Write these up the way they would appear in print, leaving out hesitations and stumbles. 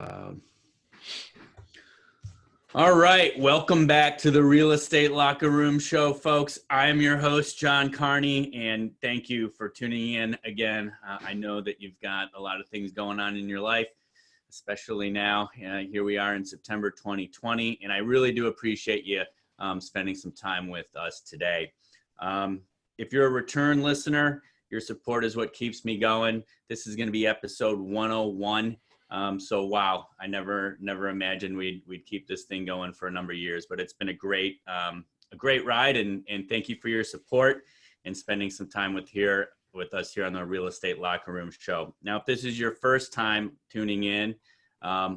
All right, welcome back to the Real Estate Locker Room Show, folks. I am your host, John Carney, and thank you for tuning in again. I know that you've got a lot of things going on in your life, especially now. Here we are in September 2020, and I really do appreciate you spending some time with us today. If you're a return listener, your support is what keeps me going. This is going to be episode 101. So wow, I never imagined we'd keep this thing going for a number of years, but it's been a great ride, and thank you for your support and spending some time with us here on the Real Estate Locker Room Show. Now, if this is your first time tuning in,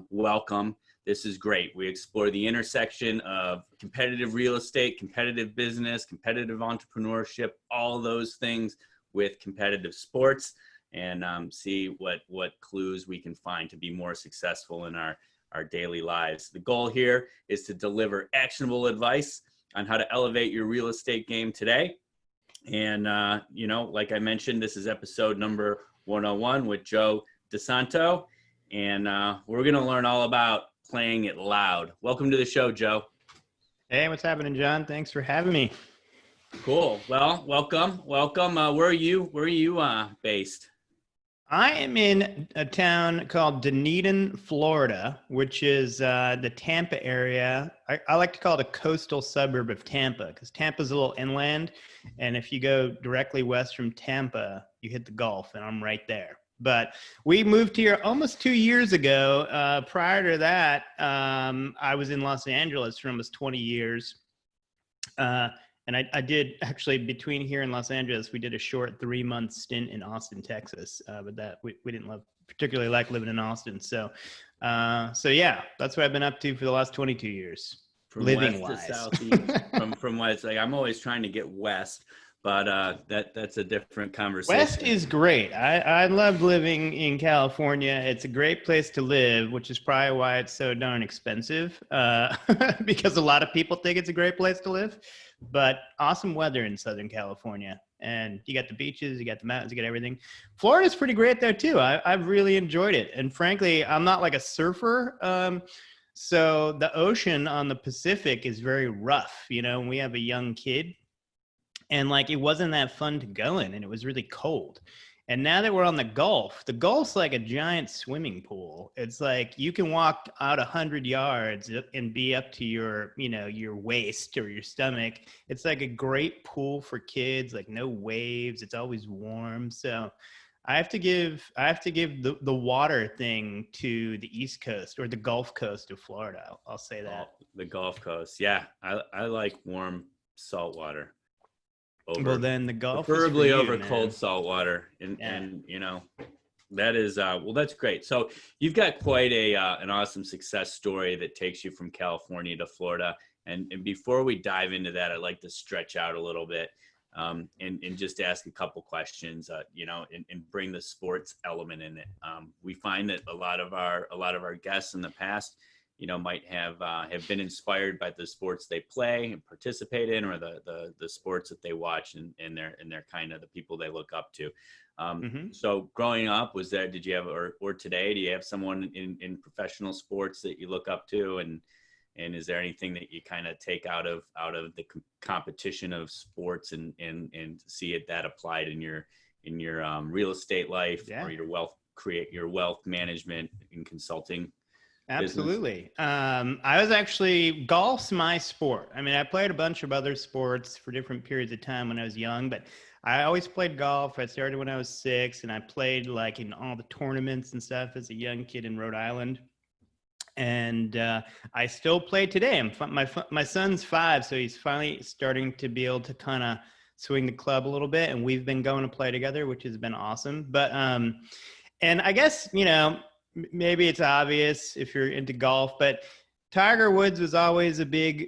welcome. This is great. We explore the intersection of competitive real estate, competitive business, competitive entrepreneurship, all those things with competitive sports, and see what clues we can find to be more successful in our daily lives. The goal here is to deliver actionable advice on how to elevate your real estate game today. And, like I mentioned, this is episode number 101 with Joe DiSanto, and we're going to learn all about playing it loud. Welcome to the show, Joe. Hey, what's happening, John? Thanks for having me. Cool. Well, welcome. Where are you based? I am in a town called Dunedin, Florida, which is the Tampa area. I like to call it a coastal suburb of Tampa because Tampa's a little inland. And if you go directly west from Tampa, you hit the Gulf, and I'm right there. But we moved here almost 2 years ago. Prior to that, I was in Los Angeles for almost 20 years. And I did actually, between here and Los Angeles, we did a short 3-month stint in Austin, Texas. But that we didn't particularly like living in Austin. So yeah, that's what I've been up to for the last 22 years. From living west wise. to southeast. from west, like I'm always trying to get west, but that's a different conversation. West is great. I love living in California. It's a great place to live, which is probably why it's so darn expensive, because a lot of people think it's a great place to live. But awesome weather in Southern California, and you got the beaches, you got the mountains, you got everything. Florida's pretty great there too. I've really enjoyed it, and frankly, I'm not like a surfer, so the ocean on the Pacific is very rough. And we have a young kid, and like it wasn't that fun to go in, and it was really cold. And now that we're on the Gulf's like a giant swimming pool. It's like you can walk out 100 yards and be up to your waist or your stomach. It's like a great pool for kids, like no waves. It's always warm. So I have to give the water thing to the East Coast or the Gulf Coast of Florida. I'll say that. Oh, the Gulf Coast. Yeah. I like warm salt water. Well, then the Gulf preferably is for you, over man. cold salt water, and that is well, that's great. So you've got quite an awesome success story that takes you from California to Florida. And before we dive into that, I'd like to stretch out a little bit and just ask a couple questions, and bring the sports element in it. We find that a lot of our guests in the past, might have been inspired by the sports they play and participate in, or the sports that they watch, and they're kind of the people they look up to. So growing up, did you have, or today, do you have someone in professional sports that you look up to, and is there anything that you kind of take out of the competition of sports and see it that applied in your real estate life, or your wealth management and consulting? Absolutely. Golf's my sport. I mean, I played a bunch of other sports for different periods of time when I was young, but I always played golf. I started when I was 6, and I played like in all the tournaments and stuff as a young kid in Rhode Island. And I still play today. My son's 5, so he's finally starting to be able to kind of swing the club a little bit, and we've been going to play together, which has been awesome. But and I guess, maybe it's obvious if you're into golf, but Tiger Woods was always a big,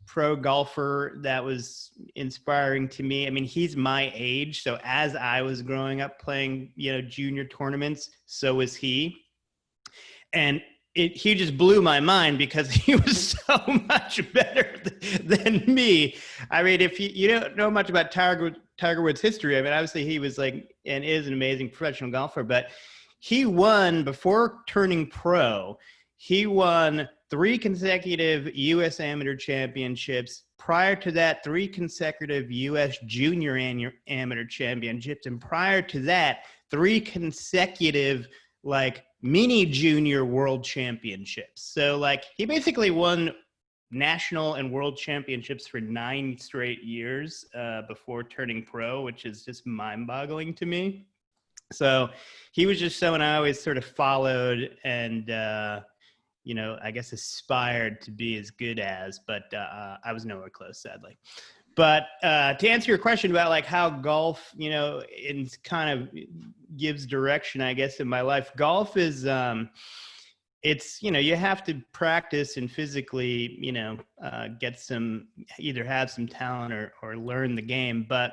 pro golfer that was inspiring to me. I mean, he's my age. So as I was growing up playing, junior tournaments, so was he. And he just blew my mind because he was so much better than me. I mean, if you don't know much about Tiger Woods' history, I mean, obviously he was like and is an amazing professional golfer, but he won before turning pro. He won 3 consecutive U.S. Amateur Championships. Prior to that, 3 consecutive U.S. Junior Amateur Championships. And prior to that, 3 consecutive, like, mini junior world championships. So, like, he basically won national and world championships for 9 straight years before turning pro, which is just mind-boggling to me. So he was just someone I always sort of followed and, I guess aspired to be as good as, but I was nowhere close, sadly. But to answer your question about like how golf, in kind of gives direction, I guess, in my life, golf is, it's, you have to practice and physically, get some, either have some talent or learn the game, but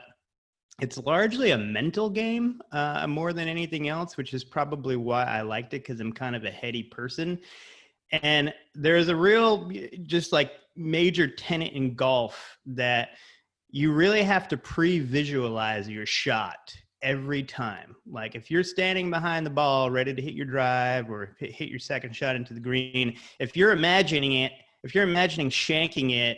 it's largely a mental game more than anything else, which is probably why I liked it, because I'm kind of a heady person. And there's a real just like major tenet in golf that you really have to pre-visualize your shot every time. Like if you're standing behind the ball ready to hit your drive or hit your second shot into the green, if you're imagining shanking it,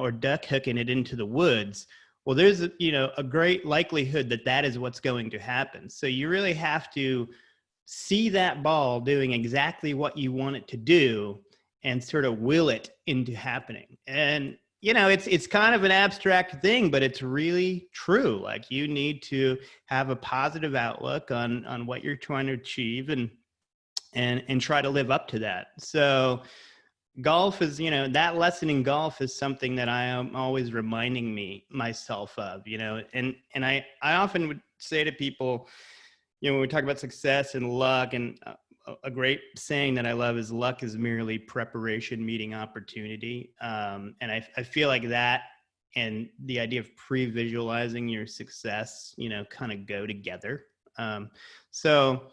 or duck hooking it into the woods, well, there's a great likelihood that is what's going to happen. So you really have to see that ball doing exactly what you want it to do and sort of will it into happening. And it's kind of an abstract thing, but it's really true. Like you need to have a positive outlook on what you're trying to achieve and try to live up to that. So golf is, that lesson in golf is something that I am always reminding myself of, and I often would say to people, when we talk about success and luck, and a great saying that I love is luck is merely preparation meeting opportunity. And I feel like that and the idea of pre-visualizing your success, kind of go together. So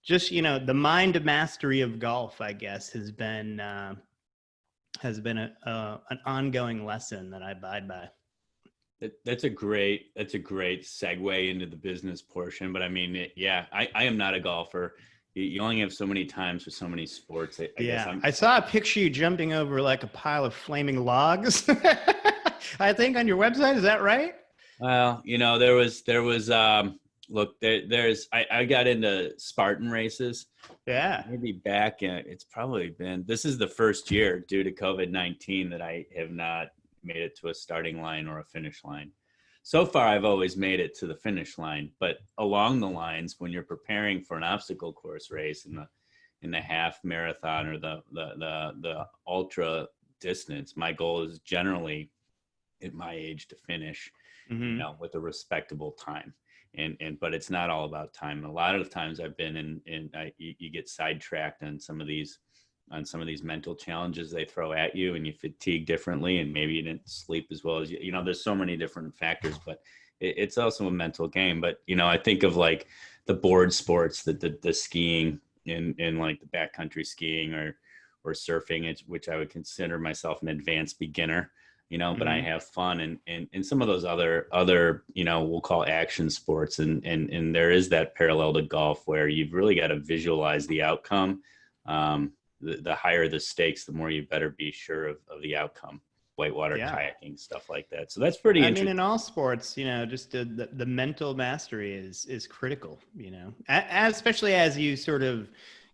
just, the mind mastery of golf, I guess, has been an ongoing lesson that I abide by. That's a great segue into the business portion. But I mean, I am not a golfer. You only have so many times for so many sports. I saw a picture you jumping over like a pile of flaming logs. I think on your website, is that right? Well, there was look, I got into Spartan races. Yeah. Maybe back in, this is the first year due to COVID-19 that I have not made it to a starting line or a finish line. So far, I've always made it to the finish line, but along the lines, when you're preparing for an obstacle course race in the half marathon or the ultra distance, my goal is generally at my age to finish, with a respectable time. But it's not all about time. A lot of times I've been you get sidetracked on some of these mental challenges they throw at you, and you fatigue differently, and maybe you didn't sleep as well as there's so many different factors, but it's also a mental game. But I think of like the board sports, the skiing in like the backcountry skiing or surfing, which I would consider myself an advanced beginner, but I have fun and some of those other we'll call action sports, and there is that parallel to golf where you've really got to visualize the outcome. The higher the stakes, the more you better be sure of the outcome. Whitewater kayaking, stuff like that. So that's pretty interesting. I mean, in all sports, just the mental mastery is critical, especially as you sort of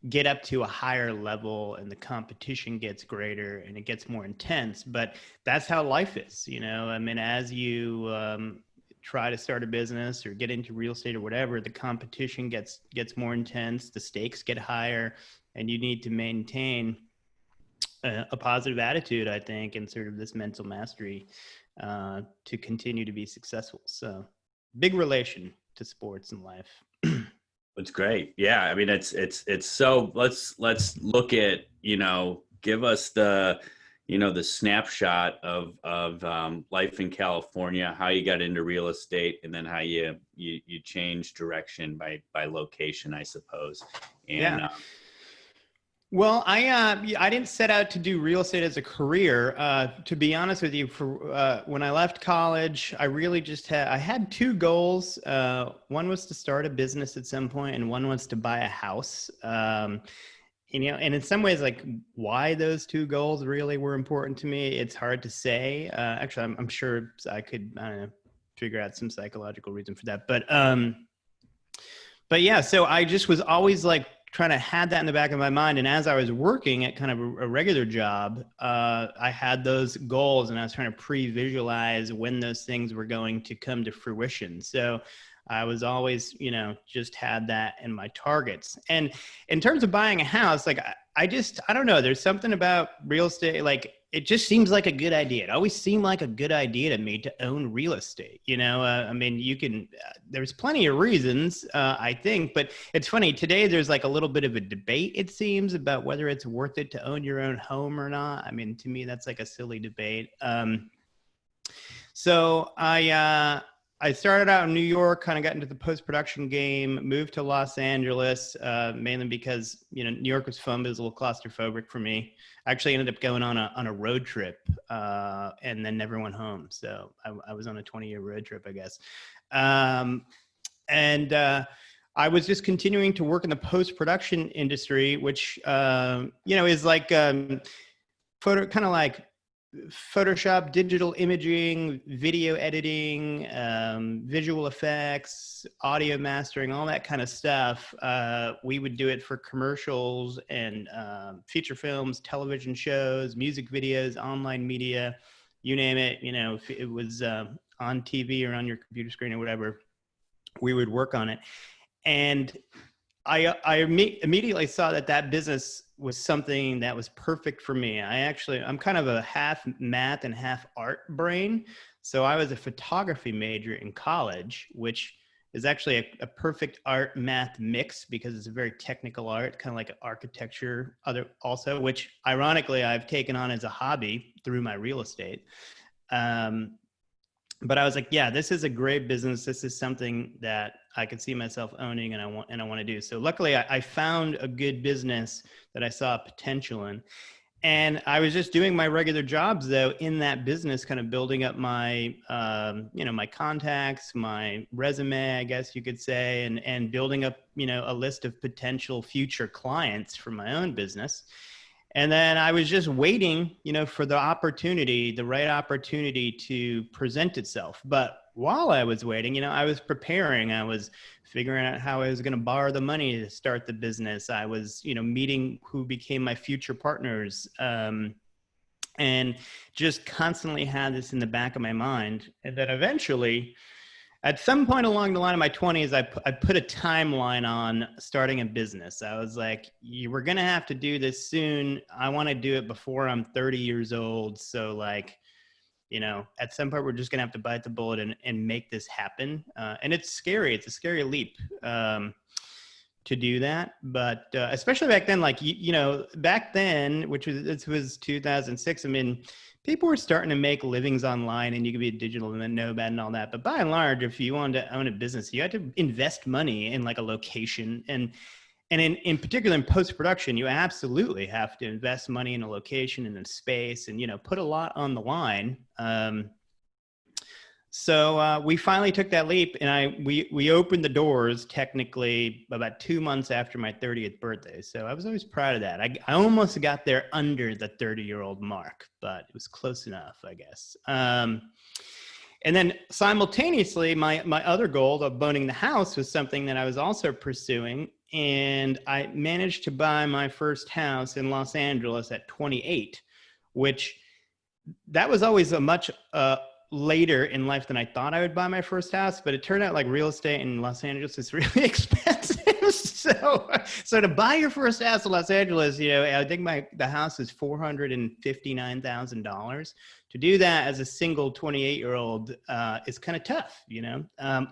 get up to a higher level and the competition gets greater and it gets more intense. But that's how life is, I mean, as you try to start a business or get into real estate or whatever, the competition gets more intense, the stakes get higher, and you need to maintain a positive attitude, I think, and sort of this mental mastery to continue to be successful. So big relation to sports and life. It's great. Yeah. I mean, it's so let's look at, give us the snapshot of life in California, how you got into real estate, and then how you changed direction by location, I suppose. And Well, I didn't set out to do real estate as a career. To be honest with you, for when I left college, I really just had two goals. One was to start a business at some point, and one was to buy a house. And in some ways, like why those two goals really were important to me, it's hard to say. Actually, I'm sure I could, I don't know, figure out some psychological reason for that. But yeah, so I just was always like trying to have that in the back of my mind. And as I was working at kind of a regular job, I had those goals and I was trying to pre-visualize when those things were going to come to fruition. So I was always, just had that in my targets. And in terms of buying a house, like I don't know, there's something about real estate, like it just seems like a good idea. It always seemed like a good idea to me to own real estate. I mean, there's plenty of reasons, I think, but it's funny today, there's like a little bit of a debate, it seems, about whether it's worth it to own your own home or not. I mean, to me, that's like a silly debate. So I started out in New York, kind of got into the post-production game, moved to Los Angeles, mainly because, New York was fun, but it was a little claustrophobic for me. I actually ended up going on a road trip and then never went home. So I was on a 20-year road trip, I guess. And I was just continuing to work in the post-production industry, which, is like kind of like Photoshop, digital imaging, video editing, visual effects, audio mastering, all that kind of stuff. We would do it for commercials and feature films, television shows, music videos, online media, you name it. If it was on TV or on your computer screen or whatever, we would work on it. And I immediately saw that business was something that was perfect for me. I'm kind of a half math and half art brain. So I was a photography major in college, which is actually a perfect art math mix because it's a very technical art, kind of like architecture also, which ironically I've taken on as a hobby through my real estate. But I was like, yeah, this is a great business. This is something that I could see myself owning and I want to do. So luckily I found a good business that I saw potential in. And I was just doing my regular jobs though in that business, kind of building up my, my contacts, my resume, I guess you could say, and building up, a list of potential future clients for my own business. And then I was just waiting, for the right opportunity to present itself. But while I was waiting, I was preparing. I was figuring out how I was going to borrow the money to start the business. I was, meeting who became my future partners, and just constantly had this in the back of my mind. And then eventually, at some point along the line of my 20s, I put a timeline on starting a business. I was like, we're going to have to do this soon. I want to do it before I'm 30 years old. So like, at some point we're just going to have to bite the bullet and make this happen. And it's scary. It's a scary leap to do that. But especially back then, like, back then, this was 2006. I mean, people were starting to make livings online and you could be a digital nomad and all that. But by and large, if you wanted to own a business, you had to invest money in like a location. And in particular in post-production, you absolutely have to invest money in a location and a space and, put a lot on the line. So we finally took that leap and we opened the doors technically about 2 months after my 30th birthday. So I was always proud of that. I almost got there under the 30-year-old mark, but it was close enough, I guess. And then simultaneously, my other goal of owning the house was something that I was also pursuing. And I managed to buy my first house in Los Angeles at 28, which that was always a much later in life than I thought I would buy my first house, but it turned out like real estate in Los Angeles is really expensive. So to buy your first house in Los Angeles, I think the house is $459,000. To do that as a single 28-year-old is kind of tough,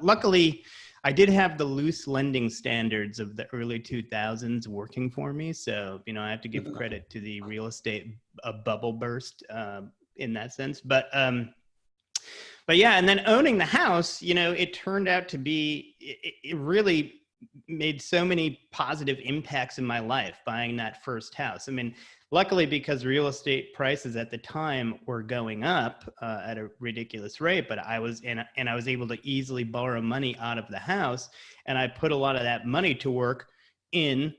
Luckily, I did have the loose lending standards of the early 2000s working for me. So, I have to give credit to the real estate bubble burst in that sense. But yeah, and then owning the house, it turned out to be, it really made so many positive impacts in my life buying that first house. I mean, luckily, because real estate prices at the time were going up at a ridiculous rate, but I was able to easily borrow money out of the house, and I put a lot of that money to work in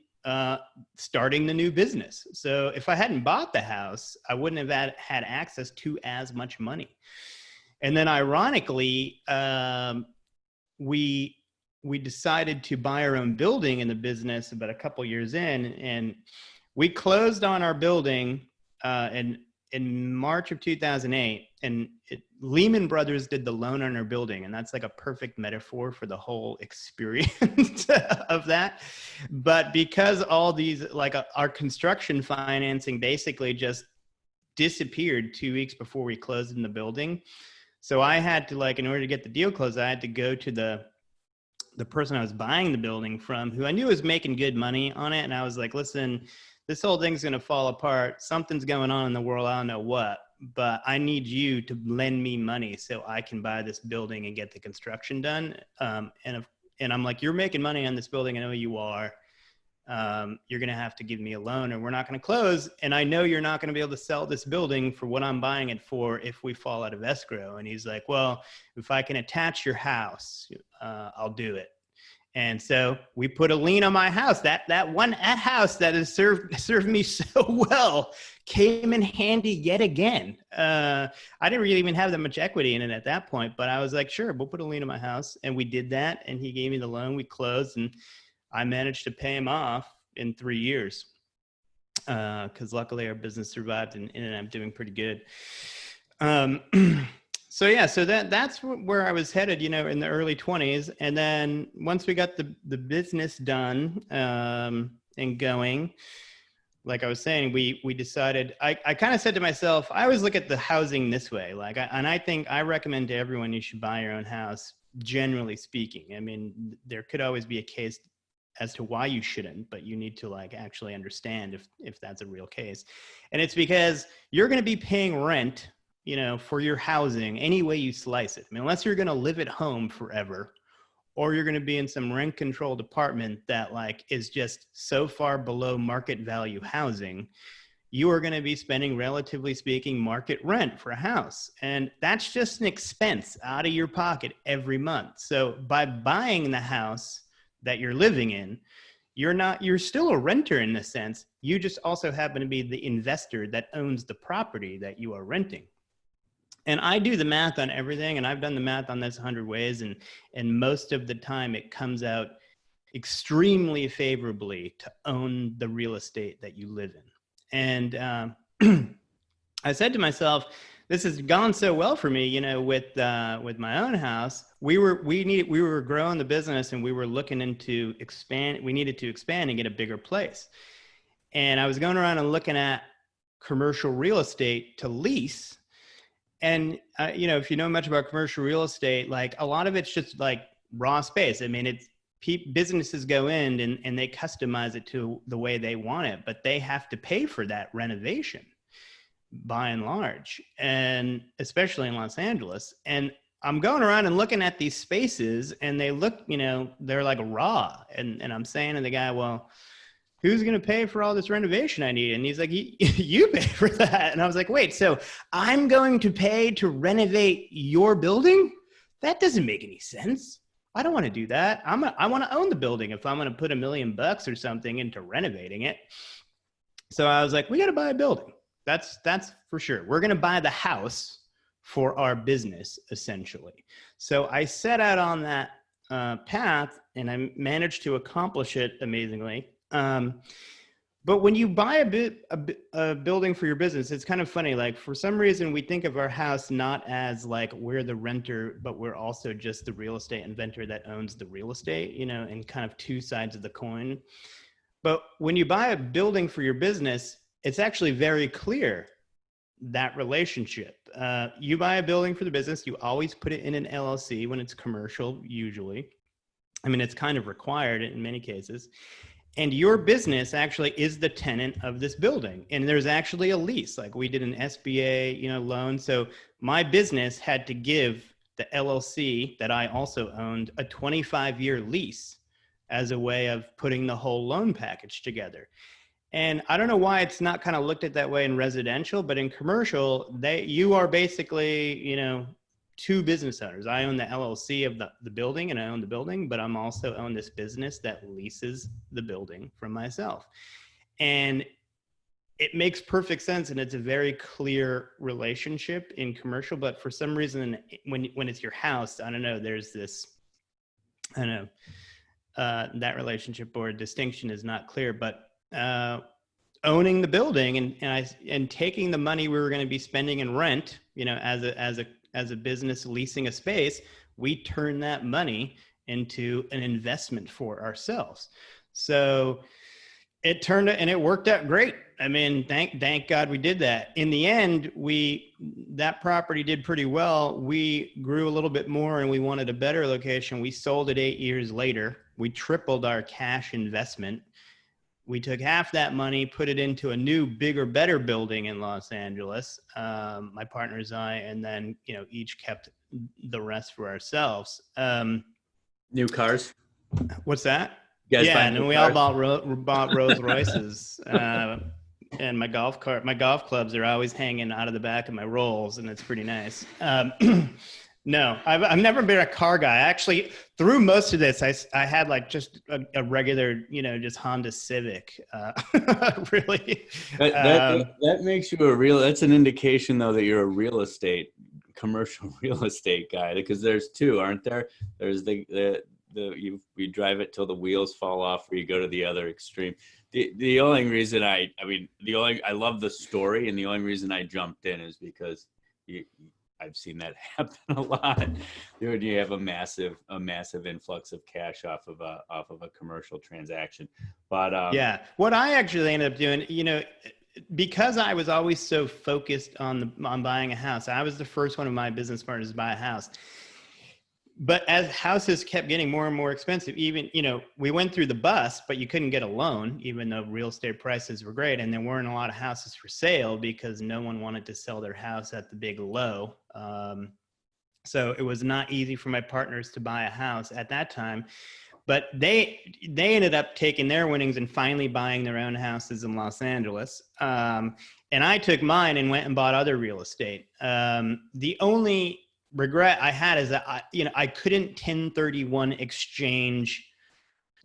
starting the new business. So if I hadn't bought the house, I wouldn't have had access to as much money. And then ironically, we decided to buy our own building in the business about a couple years in, and we closed on our building in March of 2008. And Lehman Brothers did the loan on our building, and that's like a perfect metaphor for the whole experience of that. But because all these, like our construction financing basically just disappeared 2 weeks before we closed in the building. So I had to, like, in order to get the deal closed, I had to go to the person I was buying the building from, who I knew was making good money on it. And I was like, listen, this whole thing's going to fall apart. Something's going on in the world. I don't know what, but I need you to lend me money so I can buy this building and get the construction done. And I'm like, you're making money on this building. I know you are. You're going to have to give me a loan, or we're not going to close. And I know you're not going to be able to sell this building for what I'm buying it for if we fall out of escrow. And he's like, well, if I can attach your house, I'll do it. And so we put a lien on my house. That house that has served me so well came in handy yet again. I didn't really even have that much equity in it at that point, but I was like, sure, we'll put a lien on my house. And we did that. And he gave me the loan. We closed, and I managed to pay him off in 3 years, because luckily our business survived and ended up doing pretty good. So that's where I was headed, in the early 20s. And then once we got the business done and going, like I was saying, we decided, I kind of said to myself, I always look at the housing this way, and I think I recommend to everyone you should buy your own house, generally speaking. I mean, there could always be a case as to why you shouldn't, but you need to actually understand if that's a real case. And it's because you're going to be paying rent, for your housing any way you slice it. I mean, unless you're going to live at home forever, or you're going to be in some rent controlled apartment that is just so far below market value housing, you are going to be spending, relatively speaking, market rent for a house. And that's just an expense out of your pocket every month. So by buying the house that you're living in, you're still a renter in this sense. You just also happen to be the investor that owns the property that you are renting. And I do the math on everything, and I've done the math on this 100 ways, and most of the time it comes out extremely favorably to own the real estate that you live in. And I said to myself, this has gone so well for me, with my own house. We were growing the business, and we were looking into expand. We needed to expand and get a bigger place. And I was going around and looking at commercial real estate to lease. And, if you know much about commercial real estate, a lot of it's just raw space. I mean, businesses go in and they customize it to the way they want it, but they have to pay for that renovation by and large, and especially in Los Angeles. And I'm going around and looking at these spaces, and they look, they're raw. And I'm saying to the guy, well, who's going to pay for all this renovation I need? And he's like, you pay for that. And I was like, wait, so I'm going to pay to renovate your building? That doesn't make any sense. I don't want to do that. I want to own the building if I'm going to put $1 million or something into renovating it. So I was like, we got to buy a building. That's for sure. We're going to buy the house for our business, essentially. So I set out on that path, and I managed to accomplish it amazingly. But when you buy a building for your business, it's kind of funny. For some reason, we think of our house not as we're the renter, but we're also just the real estate inventor that owns the real estate, and kind of two sides of the coin. But when you buy a building for your business, it's actually very clear, that relationship. You buy a building for the business, you always put it in an LLC when it's commercial, usually. I mean, it's kind of required in many cases. And your business actually is the tenant of this building. And there's actually a lease. We did an SBA, loan. So my business had to give the LLC that I also owned a 25-year lease as a way of putting the whole loan package together. And I don't know why it's not kind of looked at that way in residential, but in commercial, you are basically, two business owners. I own the LLC of the building, and I own the building, but I'm also own this business that leases the building from myself. And it makes perfect sense, and it's a very clear relationship in commercial. But for some reason, when it's your house, I don't know, there's this, I don't know, that relationship or distinction is not clear. But owning the building and taking the money we were going to be spending in rent, as a business leasing a space, we turn that money into an investment for ourselves. So it worked out great. I mean, thank God we did that. In the end, that property did pretty well. We grew a little bit more and we wanted a better location. We sold it 8 years later. We tripled our cash investment. We took half that money, put it into a new, bigger, better building in Los Angeles, my partners and I, and then, each kept the rest for ourselves. New cars? What's that? Yeah, and then we all bought Rolls Royces. And my golf clubs are always hanging out of the back of my Rolls, and it's pretty nice. No, I've never been a car guy. Actually, through most of this, I had like just a regular, just Honda Civic. Really. That makes you that's an indication though that you're a commercial real estate guy, because there's two, aren't there? There's you drive it till the wheels fall off, or you go to the other extreme. The only reason I love the story, and the only reason I jumped in is because I've seen that happen a lot. Dude, you have a massive influx of cash off of a commercial transaction. But what I actually ended up doing, because I was always so focused on buying a house, I was the first one of my business partners to buy a house. But as houses kept getting more and more expensive, even, we went through the bust, but you couldn't get a loan, even though real estate prices were great. And there weren't a lot of houses for sale because no one wanted to sell their house at the big low. So it was not easy for my partners to buy a house at that time. But they ended up taking their winnings and finally buying their own houses in Los Angeles. And I took mine and went and bought other real estate. The only regret I had is that I couldn't 1031 exchange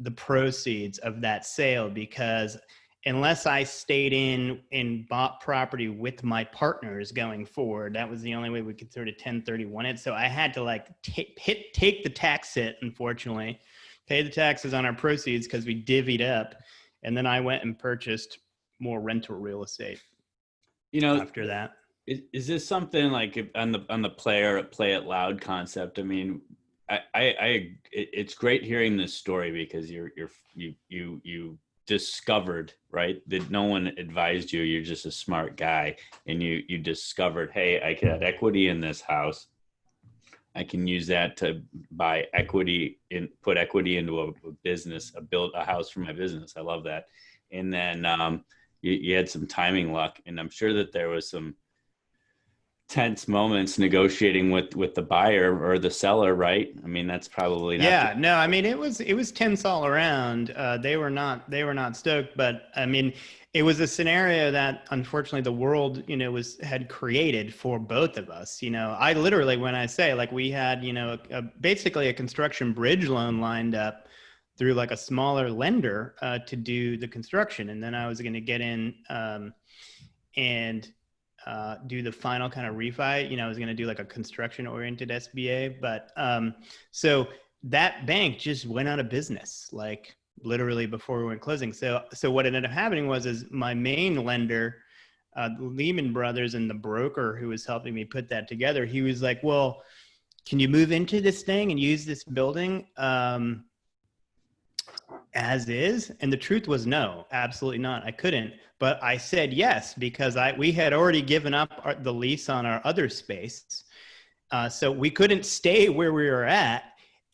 the proceeds of that sale, because unless I stayed in and bought property with my partners going forward, that was the only way we could sort of 1031 it. So I had to take the tax hit, unfortunately, pay the taxes on our proceeds because we divvied up, and then I went and purchased more rental real estate. After that. Is this something like on the play it loud concept? I mean, it's great hearing this story because you discovered, right, that no one advised you. You're just a smart guy, and you discovered, hey, I can have equity in this house. I can use that to buy equity and put equity into a business, build a house for my business. I love that. And then you had some timing luck, and I'm sure that there was some tense moments negotiating with the buyer or the seller, right? I mean, that's probably not. Yeah, no, I mean, it was tense all around. They were not stoked, but I mean, it was a scenario that unfortunately the world, had created for both of us. I literally, when I say we had, basically a construction bridge loan lined up through a smaller lender to do the construction, and then I was going to get in and do the final kind of refi. I was going to do a construction oriented SBA, but so that bank just went out of business, literally before we went closing. So what ended up happening is my main lender, Lehman Brothers, and the broker who was helping me put that together, he was like, well, can you move into this thing and use this building as is? And the truth was no, absolutely not. I couldn't. But I said yes, because we had already given up the lease on our other space. So we couldn't stay where we were at,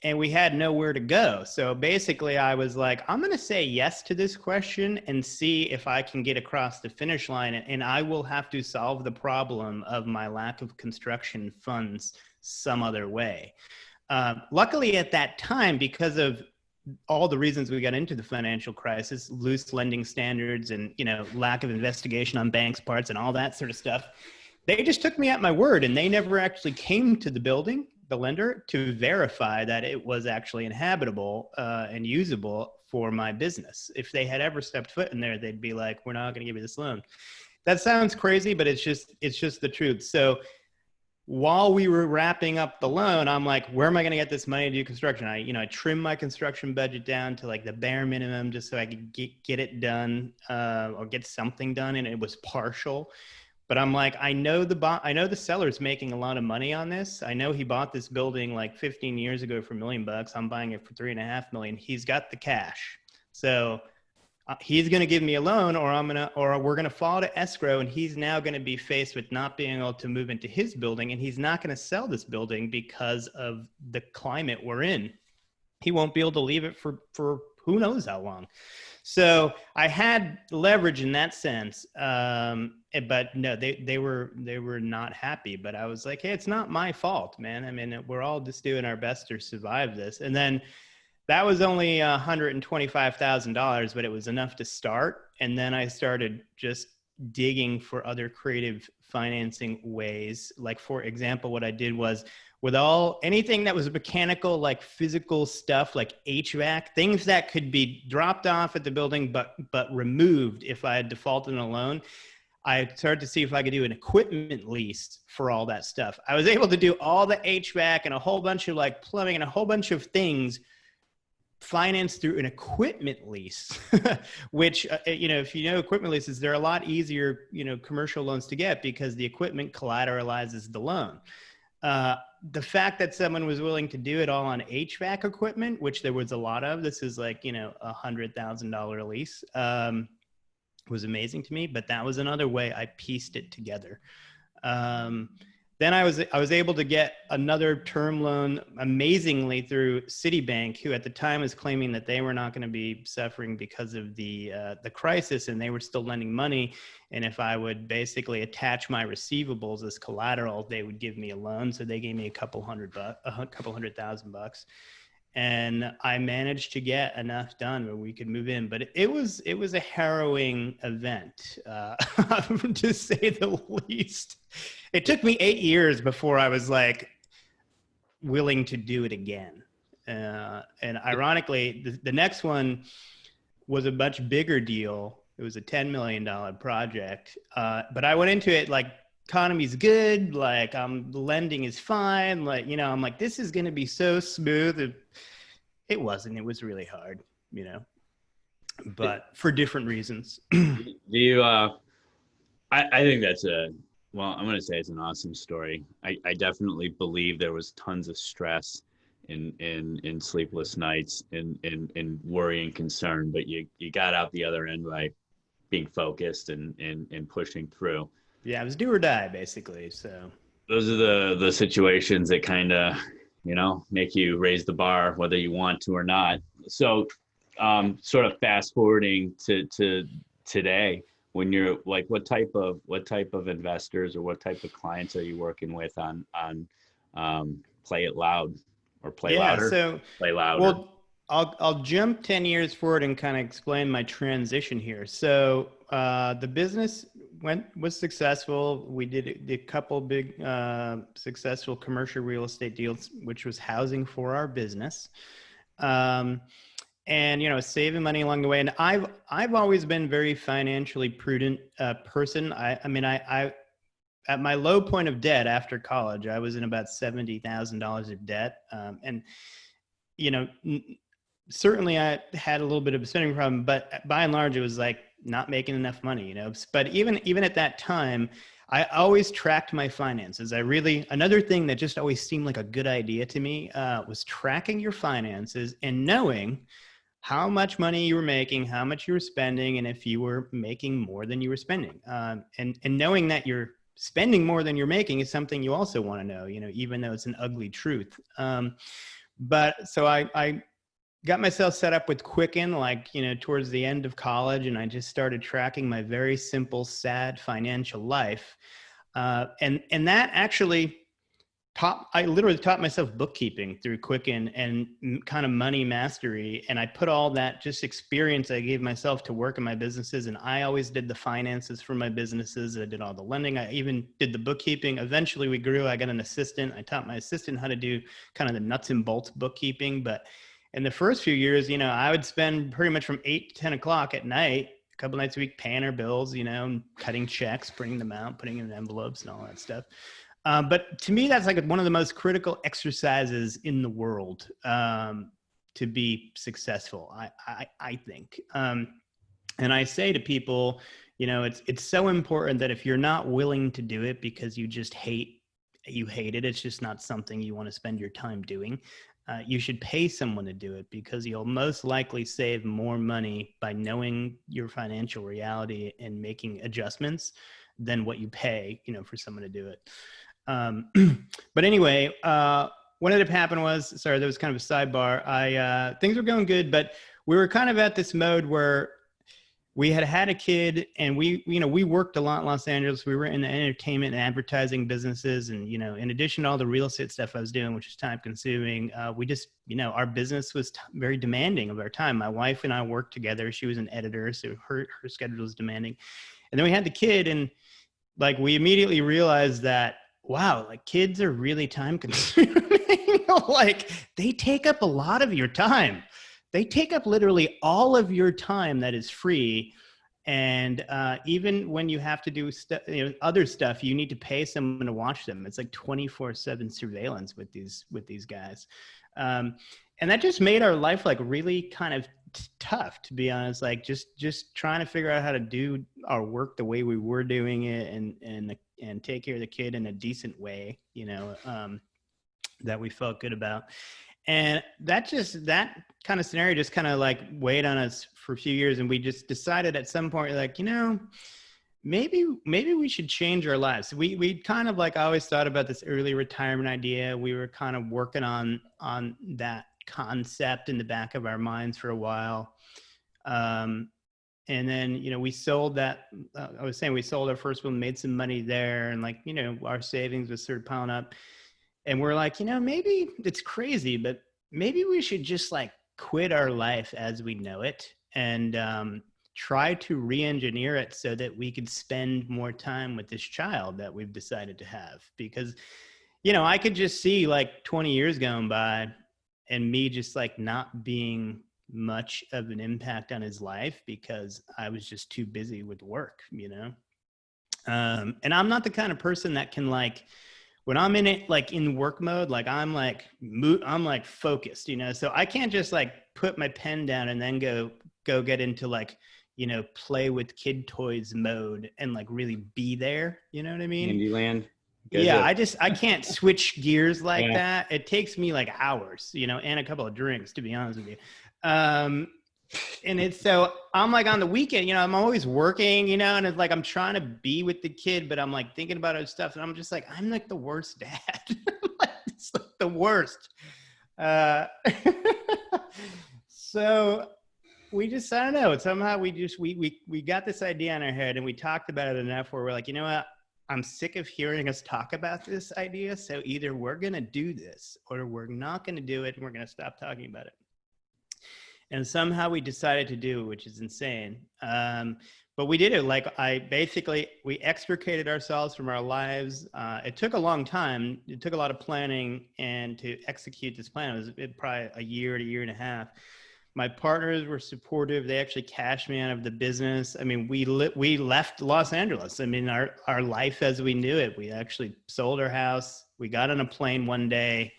and we had nowhere to go. So basically I was like, I'm going to say yes to this question and see if I can get across the finish line, and I will have to solve the problem of my lack of construction funds some other way. Luckily at that time, because of all the reasons we got into the financial crisis, loose lending standards and, lack of investigation on banks' parts and all that sort of stuff. They just took me at my word, and they never actually came to the building, the lender, to verify that it was actually inhabitable and usable for my business. If they had ever stepped foot in there, they'd be like, we're not going to give you this loan. That sounds crazy, but it's just the truth. So while we were wrapping up the loan, I'm like, where am I going to get this money to do construction? I trimmed my construction budget down to like the bare minimum just so I could get it done or get something done. And it was partial. But I'm like, I know the seller's making a lot of money on this. I know he bought this building like 15 years ago for $1 million. I'm buying it for $3.5 million. He's got the cash. So he's going to give me a loan, or we're going to fall to escrow, and he's now going to be faced with not being able to move into his building, and he's not going to sell this building because of the climate we're in. He won't be able to leave it for who knows how long. So I had leverage in that sense, but no, they were not happy. But I was like, hey, it's not my fault, man. I mean, we're all just doing our best to survive this, and then. That was only $125,000, but it was enough to start. And then I started just digging for other creative financing ways. Like, for example, what I did was with anything that was mechanical, like physical stuff, like HVAC, things that could be dropped off at the building, but removed if I had defaulted on a loan. I started to see if I could do an equipment lease for all that stuff. I was able to do all the HVAC and a whole bunch of like plumbing and a whole bunch of things financed through an equipment lease, which, if you know equipment leases, they're a lot easier, commercial loans to get because the equipment collateralizes the loan. The fact that someone was willing to do it all on HVAC equipment, which there was a lot of, this is like, $100,000 lease, was amazing to me, but that was another way I pieced it together. Then I was able to get another term loan amazingly through Citibank, who at the time was claiming that they were not going to be suffering because of the crisis, and they were still lending money. And if I would basically attach my receivables as collateral, they would give me a loan. So they gave me a couple $100,000. And I managed to get enough done where we could move in, but it was a harrowing event, to say the least. It took me 8 years before I was like willing to do it again. And ironically, the next one was a much bigger deal. It was a $10 million project, but I went into it like, economy's good, like lending is fine, like, I'm like, this is going to be so smooth. It wasn't. It was really hard, but for different reasons. Do you I think that's I'm going to say it's an awesome story. I definitely believe there was tons of stress in sleepless nights and worry and concern, but you got out the other end by being focused and pushing through. Yeah, it was do or die, basically. So those are the situations that kind of, make you raise the bar, whether you want to or not. So sort of fast forwarding to today, when you're like, what type of investors or what type of clients are you working with on Play It Loud or Play Louder? So Play Louder. Well, I'll jump 10 years forward and kind of explain my transition here. So the business was successful. We did a couple big successful commercial real estate deals, which was housing for our business, and saving money along the way. And I've always been very financially prudent person. I at my low point of debt after college, I was in about $70,000 of debt, and certainly I had a little bit of a spending problem, but by and large, it was like not making enough money, but even at that time, I always tracked my finances. Another thing that just always seemed like a good idea to me was tracking your finances and knowing how much money you were making, how much you were spending, and if you were making more than you were spending. And knowing that you're spending more than you're making is something you also want to know, even though it's an ugly truth. But so I got myself set up with Quicken, towards the end of college, and I just started tracking my very simple, sad financial life. And that actually I literally taught myself bookkeeping through Quicken and kind of money mastery. And I put all that just experience I gave myself to work in my businesses. And I always did the finances for my businesses. I did all the lending. I even did the bookkeeping. Eventually we grew. I got an assistant. I taught my assistant how to do kind of the nuts and bolts bookkeeping. But in the first few years, you know, I would spend pretty much from 8 to 10 o'clock at night, a couple nights a week, paying our bills, you know, and cutting checks, printing them out, putting them in envelopes and all that stuff. But to me, that's like one of the most critical exercises in the world to be successful, I think. And I say to people, you know, it's so important that if you're not willing to do it because you just hate it, it's just not something you want to spend your time doing. You should pay someone to do it because you'll most likely save more money by knowing your financial reality and making adjustments than what you pay, you know, for someone to do it. But anyway, what ended up happening was, sorry, that was kind of a sidebar. Things were going good, but we were kind of at this mode where we had a kid and we worked a lot in Los Angeles. We were in the entertainment and advertising businesses. And, you know, in addition to all the real estate stuff I was doing, which is time consuming, we just, you know, our business was very demanding of our time. My wife and I worked together. She was an editor, so her schedule was demanding. And then we had the kid and like, we immediately realized that, wow, like kids are really time consuming. Like they take up a lot of your time. They take up literally all of your time that is free. And even when you have to do other stuff, you need to pay someone to watch them. It's like 24/7 surveillance with these guys. And that just made our life like really kind of tough, to be honest. Like just trying to figure out how to do our work the way we were doing it and take care of the kid in a decent way, you know, that we felt good about. And that kind of scenario just kind of like weighed on us for a few years. And we just decided at some point, like, you know, maybe we should change our lives. We kind of like always thought about this early retirement idea. We were kind of working on that concept in the back of our minds for a while. And then, you know, we sold that, I was saying we sold our first one, made some money there. And like, you know, our savings was sort of piling up. And we're like, you know, maybe it's crazy, but maybe we should just like quit our life as we know it and try to re-engineer it so that we could spend more time with this child that we've decided to have. Because, you know, I could just see like 20 years going by and me just like not being much of an impact on his life because I was just too busy with work, you know? And I'm not the kind of person that can like, when I'm in it, like in work mode, like I'm like focused, you know? So I can't just like put my pen down and then go get into like, you know, play with kid toys mode and like really be there. You know what I mean? Candyland. Yeah. I can't switch gears like that. It takes me like hours, you know, and a couple of drinks, to be honest with you. And it's so I'm like on the weekend, you know, I'm always working, you know, and it's like I'm trying to be with the kid, but I'm like thinking about other stuff, and I'm just like, I'm like the worst dad. Like, it's like the worst. So we just, I don't know, somehow we got this idea in our head and we talked about it enough where we're like, you know what? I'm sick of hearing us talk about this idea. So either we're going to do this or we're not going to do it and we're going to stop talking about it. And somehow we decided to do it, which is insane. But we did it. Like we extricated ourselves from our lives. It took a long time. It took a lot of planning and to execute this plan. It was probably a year to year and a half. My partners were supportive. They actually cashed me out of the business. I mean, we left Los Angeles. I mean, our life as we knew it. We actually sold our house. We got on a plane one day,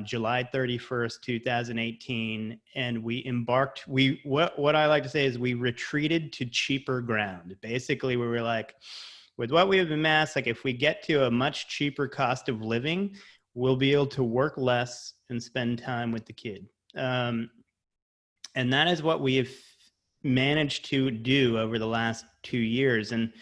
July 31st, 2018, and we embarked. What I like to say is we retreated to cheaper ground. Basically, we were like, with what we have amassed, like if we get to a much cheaper cost of living, we'll be able to work less and spend time with the kid. And that is what we have managed to do over the last 2 years. And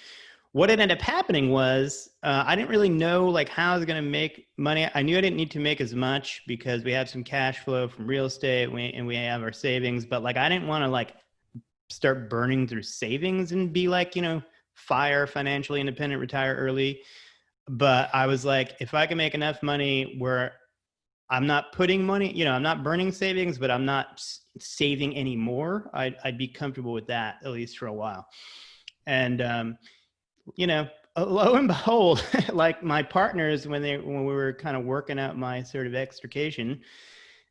what ended up happening was I didn't really know like how I was going to make money. I knew I didn't need to make as much because we had some cash flow from real estate and we have our savings, but like I didn't want to like start burning through savings and be like, you know, financially independent, retire early. But I was like, if I can make enough money where I'm not putting money, I'm not burning savings, but I'm not saving anymore, I'd be comfortable with that, at least for a while. And, lo and behold, like my partners, when we were kind of working out my sort of extrication,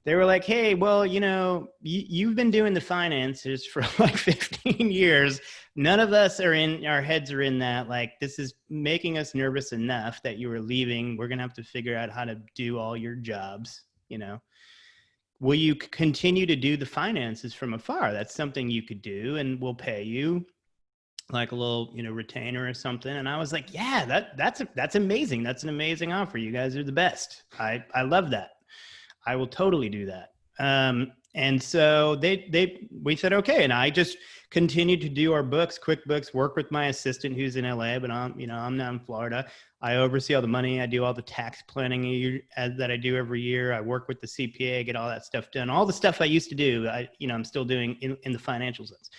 they were like, hey, well, you've been doing the finances for like 15 years. None of us our heads are in that. Like, this is making us nervous enough that you are leaving. We're going to have to figure out how to do all your jobs. Will you continue to do the finances from afar? That's something you could do, and we'll pay you like a little, retainer or something. And I was like, yeah, that's amazing. That's an amazing offer. You guys are the best. I love that. I will totally do that. And so we said, okay. And I just continued to do our books, QuickBooks, work with my assistant who's in LA, but I'm now in Florida. I oversee all the money. I do all the tax planning that I do every year. I work with the CPA, get all that stuff done. All the stuff I used to do, I'm still doing in the financial sense.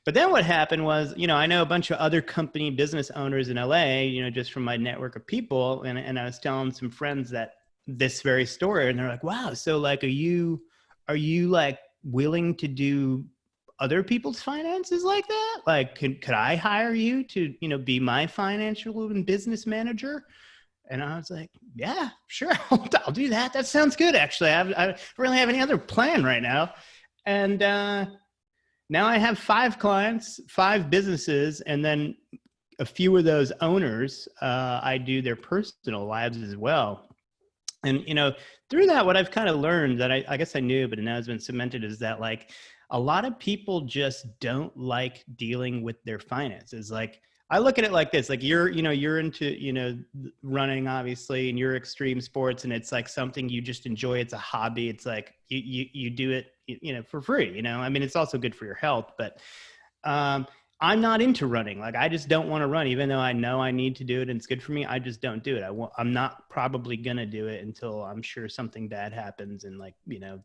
But then what happened was, I know a bunch of other company business owners in LA, just from my network of people. And I was telling some friends that this very story, and they're like, wow, so like, are you like willing to do other people's finances like that? Like, could I hire you to, be my financial and business manager? And I was like, yeah, sure. I'll do that. That sounds good. Actually, I don't really have any other plan right now. And now I have 5 clients, 5 businesses, and then a few of those owners, I do their personal lives as well. And, through that, what I've kind of learned that I guess I knew, but it now has been cemented, is that like a lot of people just don't like dealing with their finances. Like, I look at it like this, like you're into, running obviously, and you're extreme sports, and it's like something you just enjoy. It's a hobby. It's like you do it, for free, I mean, it's also good for your health, but, I'm not into running. Like, I just don't want to run, even though I know I need to do it and it's good for me. I just don't do it. I'm not probably going to do it until I'm sure something bad happens. And like,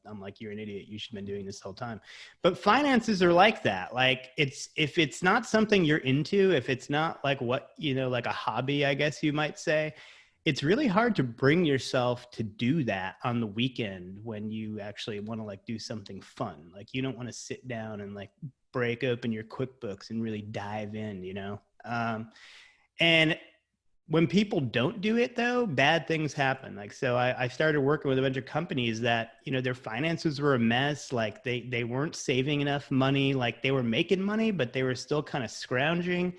I'm like, you're an idiot. You should have been doing this whole time. But finances are like that. Like, if it's not something you're into, if it's not like like a hobby, I guess you might say, it's really hard to bring yourself to do that on the weekend when you actually want to like do something fun. Like, you don't want to sit down and like break open your QuickBooks and really dive in, and when people don't do it though, bad things happen. Like, so I started working with a bunch of companies that, their finances were a mess. Like they weren't saving enough money. Like, they were making money, but they were still kind of scrounging.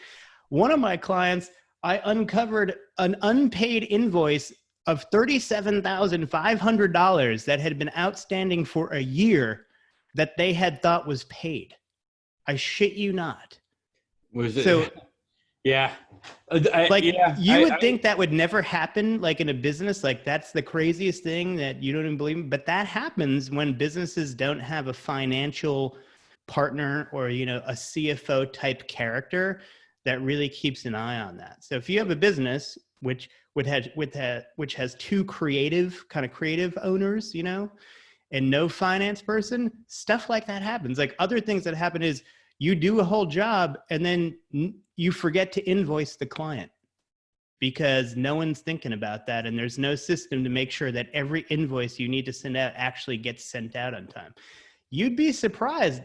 One of my clients, I uncovered an unpaid invoice of $37,500 that had been outstanding for a year that they had thought was paid. I shit you not. Was it? So, yeah. You would think that would never happen, like in a business. Like, that's the craziest thing that you don't even believe. But that happens when businesses don't have a financial partner or, a CFO type character that really keeps an eye on that. So if you have a business which has 2 creative owners, and no finance person, stuff like that happens. Like, other things that happen is you do a whole job and then you forget to invoice the client because no one's thinking about that. And there's no system to make sure that every invoice you need to send out actually gets sent out on time. You'd be surprised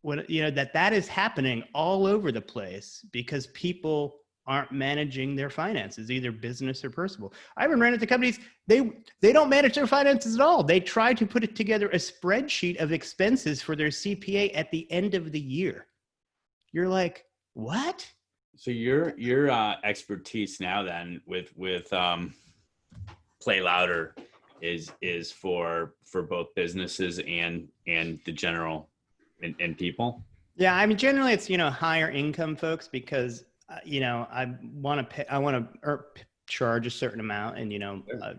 when, that is happening all over the place because people aren't managing their finances, either business or personal. I even ran into companies, they don't manage their finances at all. They try to put it together a spreadsheet of expenses for their CPA at the end of the year. You're like, what? So your expertise now then with Play Louder is for both businesses and the general and people? Yeah, I mean, generally it's, higher income folks because I want to charge a certain amount, and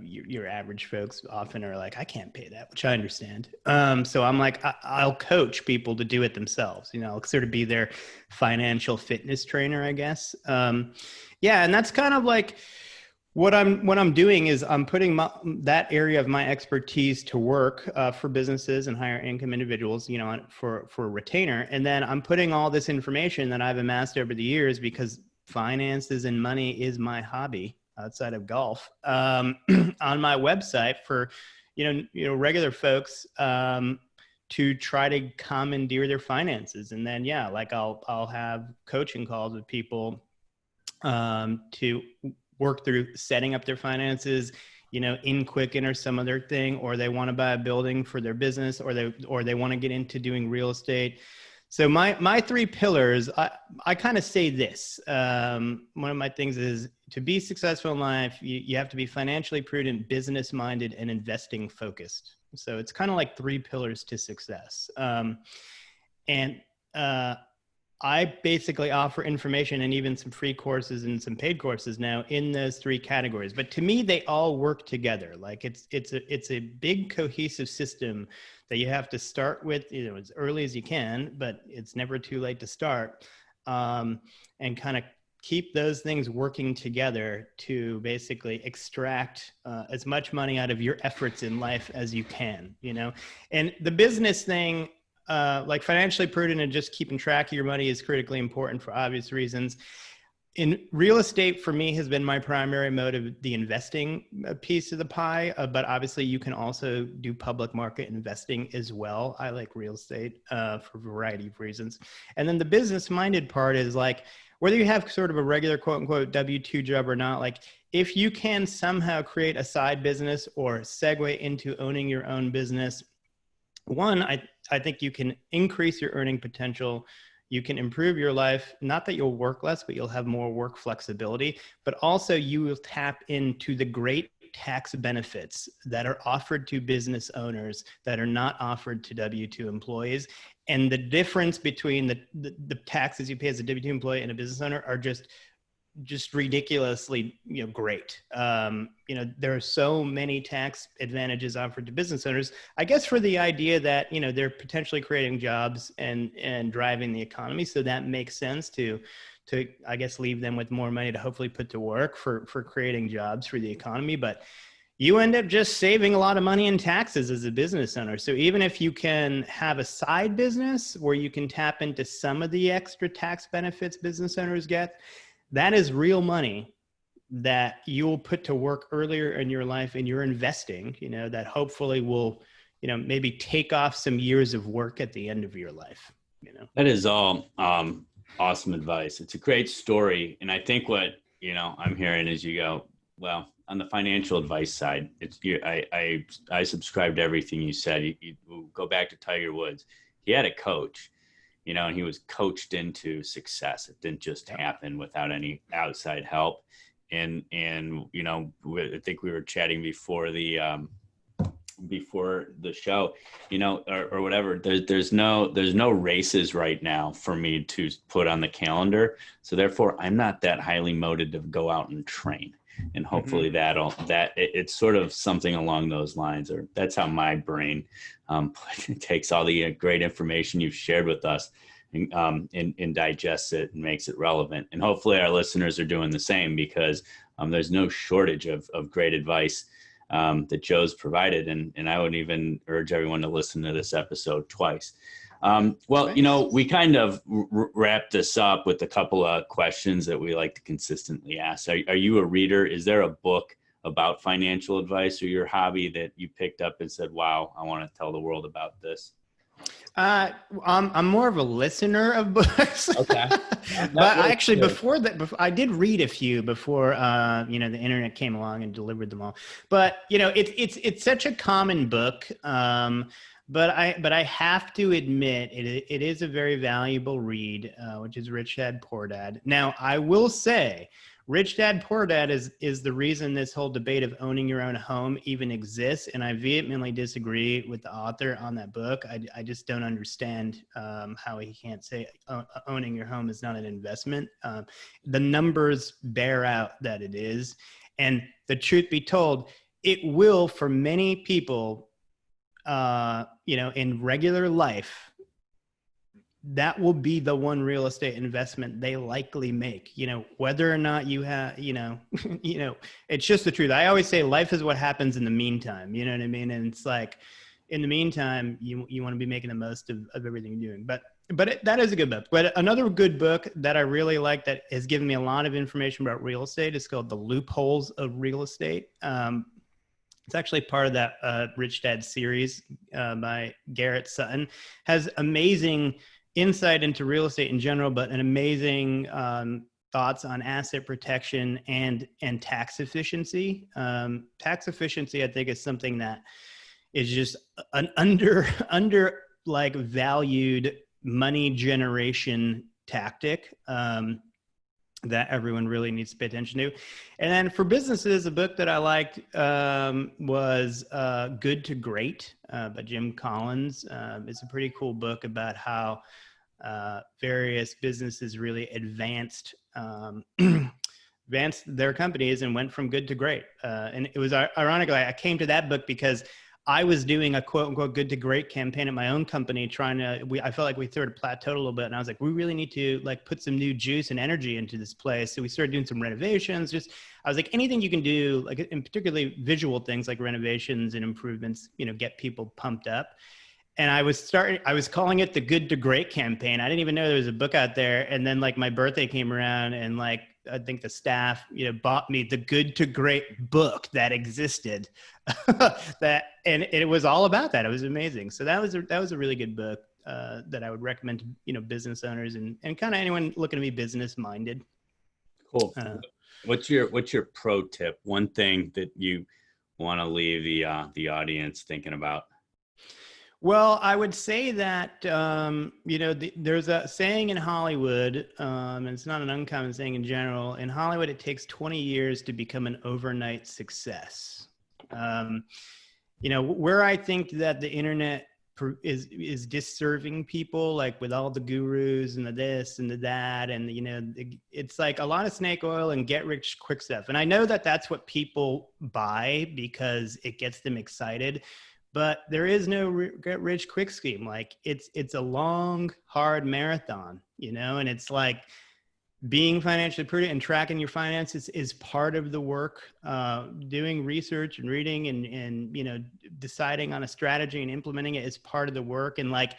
your average folks often are like, I can't pay that, which I understand. So I'm like, I'll coach people to do it themselves. I'll sort of be their financial fitness trainer, I guess. Yeah, and that's kind of like what I'm doing is I'm putting that area of my expertise to work for businesses and higher income individuals, for a retainer. And then I'm putting all this information that I've amassed over the years, because finances and money is my hobby. outside of golf, on my website for, regular folks, to try to commandeer their finances. And then, like I'll have coaching calls with people, to work through setting up their finances, in Quicken or some other thing, or they want to buy a building for their business, or they want to get into doing real estate. So my three pillars, I kind of say this. One of my things is, to be successful in life, you have to be financially prudent, business-minded, and investing focused. So it's kind of like three pillars to success. I basically offer information and even some free courses and some paid courses now in those three categories. But to me, they all work together. Like it's a big cohesive system that you have to start with, as early as you can, but it's never too late to start, and kind of keep those things working together to basically extract as much money out of your efforts in life as you can, And the business thing, like financially prudent and just keeping track of your money, is critically important for obvious reasons. In real estate, for me, has been my primary motive, the investing piece of the pie. But obviously, you can also do public market investing as well. I like real estate for a variety of reasons. And then the business-minded part is like, whether you have sort of a regular quote unquote W-2 job or not, like if you can somehow create a side business or segue into owning your own business, one, I think you can increase your earning potential. You can improve your life. Not that you'll work less, but you'll have more work flexibility. But also you will tap into the great tax benefits that are offered to business owners that are not offered to W-2 employees. And the difference between the taxes you pay as a W-2 employee and a business owner are just ridiculously, great. There are so many tax advantages offered to business owners, I guess, for the idea that, they're potentially creating jobs and driving the economy. So that makes sense to, I guess, leave them with more money to hopefully put to work for creating jobs for the economy. But you end up just saving a lot of money in taxes as a business owner. So even if you can have a side business where you can tap into some of the extra tax benefits business owners get, that is real money that you'll put to work earlier in your life, and you're investing, that hopefully will, maybe take off some years of work at the end of your life, That is all awesome advice. It's a great story. And I think what, I'm hearing is you go, well, on the financial advice side, I subscribe to everything you said. You go back to Tiger Woods. He had a coach, and he was coached into success. It didn't just happen without any outside help. And I think we were chatting before the show, or whatever. There's no races right now for me to put on the calendar. So therefore, I'm not that highly motivated to go out and train. And hopefully it's sort of something along those lines, or that's how my brain takes all the great information you've shared with us and digests it and makes it relevant. And hopefully our listeners are doing the same, because there's no shortage of great advice that Joe's provided. And I would even urge everyone to listen to this episode twice. We kind of wrapped this up with a couple of questions that we like to consistently ask. Are you a reader? Is there a book about financial advice or your hobby that you picked up and said, wow, I want to tell the world about this? I'm more of a listener of books. Okay. But actually, before I did read a few before, the internet came along and delivered them all. But, it's such a common book. But I have to admit, it is a very valuable read, which is Rich Dad, Poor Dad. Now, I will say, Rich Dad, Poor Dad is the reason this whole debate of owning your own home even exists. And I vehemently disagree with the author on that book. I just don't understand how he can't say owning your home is not an investment. The numbers bear out that it is. And the truth be told, it will, for many people, in regular life, that will be the one real estate investment they likely make, whether or not you have, it's just the truth. I always say life is what happens in the meantime, you know what I mean? And it's like, in the meantime, you want to be making the most of everything you're doing. But But that is a good book. But another good book that I really like that has given me a lot of information about real estate is called The Loopholes of Real Estate. It's actually part of that Rich Dad series by Garrett Sutton. Has amazing insight into real estate in general, but an amazing thoughts on asset protection and tax efficiency. Tax efficiency, I think, is something that is just an under like valued money generation tactic that everyone really needs to pay attention to. And then for businesses, a book that I liked was Good to Great by Jim Collins. It's a pretty cool book about how various businesses really advanced their companies and went from good to great. And it was ironically, I came to that book because I was doing a quote unquote good to great campaign at my own company, I felt like we sort of plateaued a little bit. And I was like, we really need to like put some new juice and energy into this place. So we started doing some renovations. I was like, anything you can do, like, and particularly visual things like renovations and improvements, get people pumped up. And I was calling it the Good to Great campaign. I didn't even know there was a book out there. And then like my birthday came around and like, I think the staff, bought me the Good to Great book that existed and it was all about that. It was amazing. So that was a really good book that I would recommend to, business owners and kind of anyone looking to be business minded. Cool. What's your pro tip? One thing that you want to leave the audience thinking about? Well, I would say that, there's a saying in Hollywood, and it's not an uncommon saying in general. In Hollywood, it takes 20 years to become an overnight success. Where I think that the internet is disserving people, like with all the gurus and the this and the that, and, it's like a lot of snake oil and get rich quick stuff. And I know that that's what people buy because it gets them excited. But there is no get rich quick scheme. Like it's a long, hard marathon, and it's like being financially prudent and tracking your finances is part of the work. Doing research and reading and deciding on a strategy and implementing it is part of the work. And like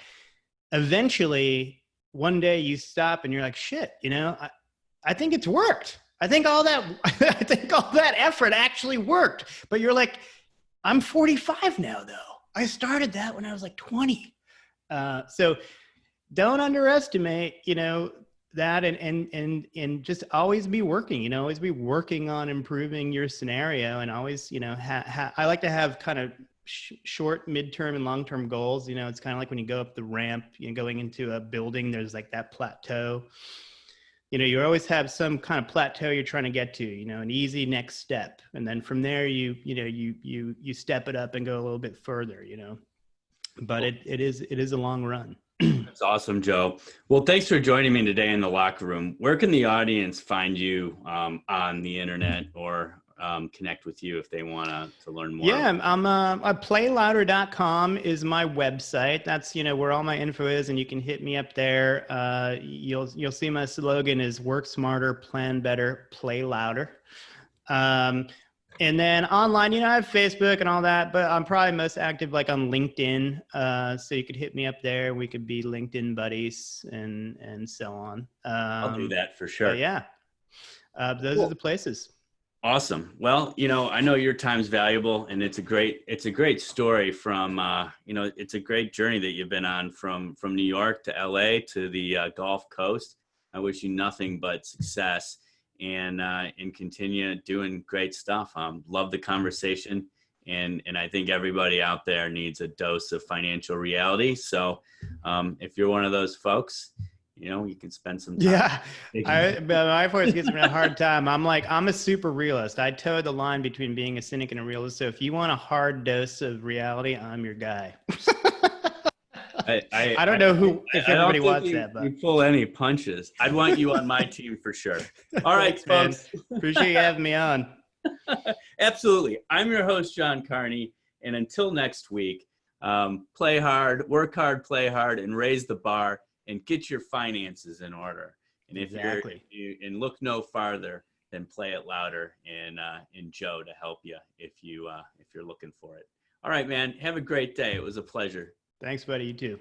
eventually one day you stop and you're like, shit, I think it's worked. I think all that effort actually worked. But you're like, I'm 45 now, though. I started that when I was like 20. So don't underestimate, that and just always be working, always be working on improving your scenario and always, I like to have kind of short, midterm and long-term goals. It's kind of like when you go up the ramp, going into a building, there's like that plateau. You always have some kind of plateau you're trying to get to, an easy next step. And then from there, you step it up and go a little bit further, but it is a long run. That's awesome, Joe. Well, thanks for joining me today in the locker room. Where can the audience find you on the internet or connect with you if they want to learn more? Yeah, I'm playlouder.com is my website. That's, where all my info is, and you can hit me up there. You'll see my slogan is work smarter, plan better, play louder. And then online, I have Facebook and all that, but I'm probably most active like on LinkedIn. So you could hit me up there. We could be LinkedIn buddies and so on. I'll do that for sure. Yeah. Those are the places. Awesome. Well, I know your time's valuable, and it's a great story from, it's a great journey that you've been on from New York to LA to the Gulf Coast. I wish you nothing but success and continue doing great stuff. Love the conversation, and I think everybody out there needs a dose of financial reality. So if you're one of those folks, you can spend some time. Yeah. My voice gives me a hard time. I'm a super realist. I toe the line between being a cynic and a realist. So if you want a hard dose of reality, I'm your guy. I don't know if everybody wants that, but you pull any punches. I'd want you on my team for sure. All right, folks. Appreciate you having me on. Absolutely. I'm your host, John Carney. And until next week, play hard, work hard, play hard, and raise the bar. And get your finances in order. And if and look no farther than Play It Louder and Joe to help you if you're looking for it. All right, man. Have a great day. It was a pleasure. Thanks, buddy. You too.